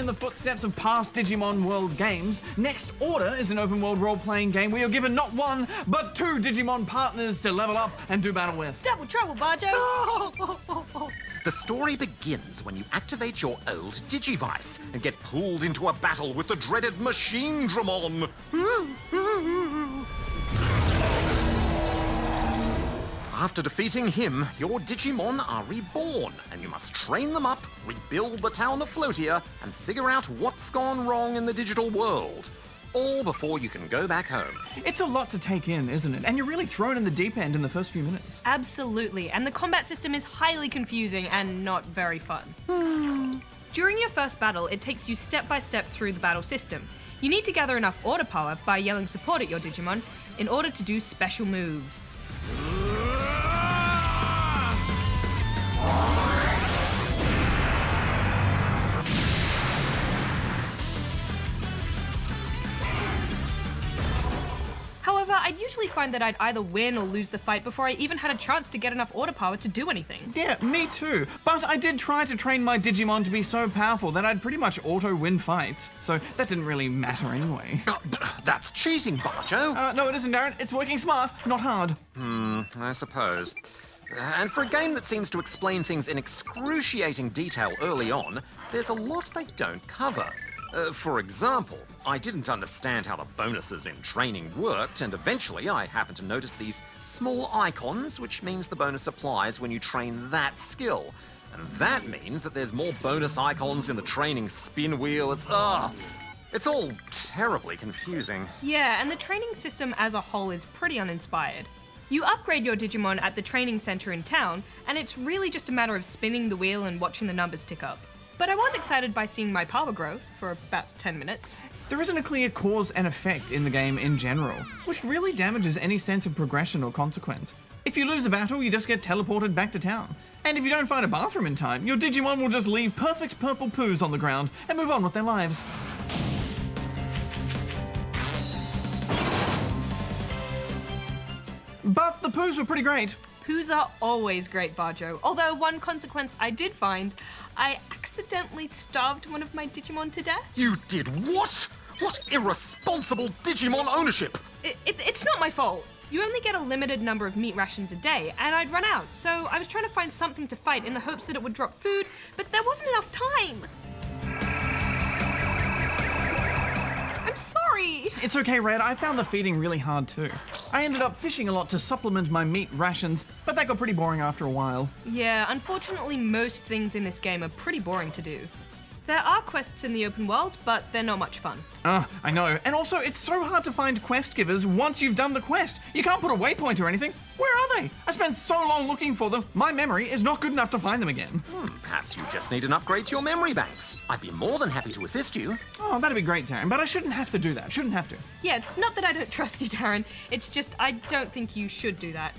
the footsteps of past Digimon World games, Next Order is an open-world role-playing game where you're given not one, but two Digimon partners to level up and do battle with. Double trouble, Bajo! The story begins when you activate your old Digivice and get pulled into a battle with the dreaded Machine Dramon. After defeating him, your Digimon are reborn, and you must train them up, rebuild the town of Floatia, and figure out what's gone wrong in the digital world. All before you can go back home. It's a lot to take in, isn't it? And you're really thrown in the deep end in the first few minutes. Absolutely, and the combat system is highly confusing and not very fun. During your first battle, it takes you step by step through the battle system. You need to gather enough order power by yelling support at your Digimon in order to do special moves. However, I'd usually find that I'd either win or lose the fight before I even had a chance to get enough order power to do anything. Yeah, me too. But I did try to train my Digimon to be so powerful that I'd pretty much auto-win fights. So that didn't really matter anyway. That's cheating, Bajo. No, it isn't, Darren. It's working smart, not hard. I suppose. And for a game that seems to explain things in excruciating detail early on, there's a lot they don't cover. For example, I didn't understand how the bonuses in training worked, and eventually I happened to notice these small icons, which means the bonus applies when you train that skill. And that means that there's more bonus icons in the training spin wheel. It's all terribly confusing. Yeah, and the training system as a whole is pretty uninspired. You upgrade your Digimon at the training center in town, and it's really just a matter of spinning the wheel and watching the numbers tick up. But I was excited by seeing my power grow for about 10 minutes. There isn't a clear cause and effect in the game in general, which really damages any sense of progression or consequence. If you lose a battle, you just get teleported back to town. And if you don't find a bathroom in time, your Digimon will just leave perfect purple poos on the ground and move on with their lives. But the poos were pretty great. Poos are always great, Bajo. Although one consequence I did find, I accidentally starved one of my Digimon to death. You did what? What irresponsible Digimon ownership! It's not my fault. You only get a limited number of meat rations a day, and I'd run out, so I was trying to find something to fight in the hopes that it would drop food, but there wasn't enough time. I'm sorry. It's okay, Red. I found the feeding really hard too. I ended up fishing a lot to supplement my meat rations, but that got pretty boring after a while. Yeah, unfortunately most things in this game are pretty boring to do. There are quests in the open world, but they're not much fun. I know. And also, it's so hard to find quest givers once you've done the quest. You can't put a waypoint or anything. Where are they? I spent so long looking for them. My memory is not good enough to find them again. Perhaps you just need an upgrade to your memory banks. I'd be more than happy to assist you. Oh, that'd be great, Darren, but I shouldn't have to do that. Shouldn't have to. Yeah, it's not that I don't trust you, Darren. It's just I don't think you should do that.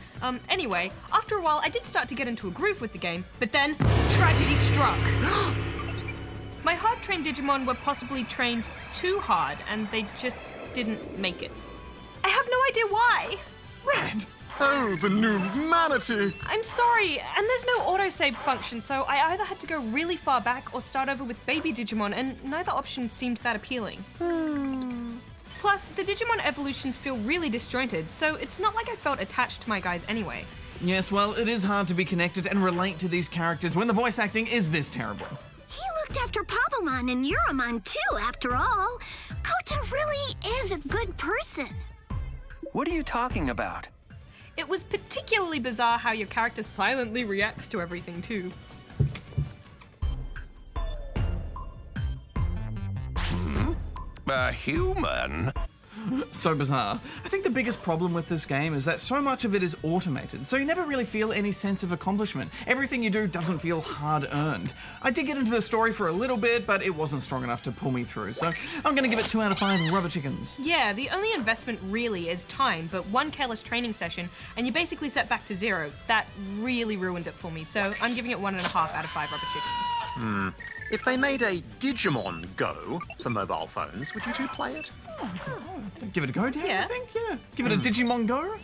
Anyway, after a while, I did start to get into a groove with the game, but then tragedy struck. My hard-trained Digimon were possibly trained too hard, and they just didn't make it. I have no idea why. Red! Oh, the new manatee! I'm sorry, and there's no autosave function, so I either had to go really far back or start over with baby Digimon, and neither option seemed that appealing. Plus, the Digimon evolutions feel really disjointed, so it's not like I felt attached to my guys anyway. Yes, well, it is hard to be connected and relate to these characters when the voice acting is this terrible. He looked after Papamon and Euromon too, after all. Kota really is a good person. What are you talking about? It was particularly bizarre how your character silently reacts to everything too. A human? So bizarre. I think the biggest problem with this game is that so much of it is automated, so you never really feel any sense of accomplishment. Everything you do doesn't feel hard-earned. I did get into the story for a little bit, but it wasn't strong enough to pull me through, so I'm gonna give it 2 out of 5 rubber chickens. Yeah, the only investment really is time, but one careless training session, and you basically set back to 0. That really ruined it for me, so I'm giving it 1.5 out of 5 rubber chickens. If they made a Digimon Go for mobile phones, would you two play it? Give it a go, Dan, Yeah. I think, yeah. Give it a Digimon go.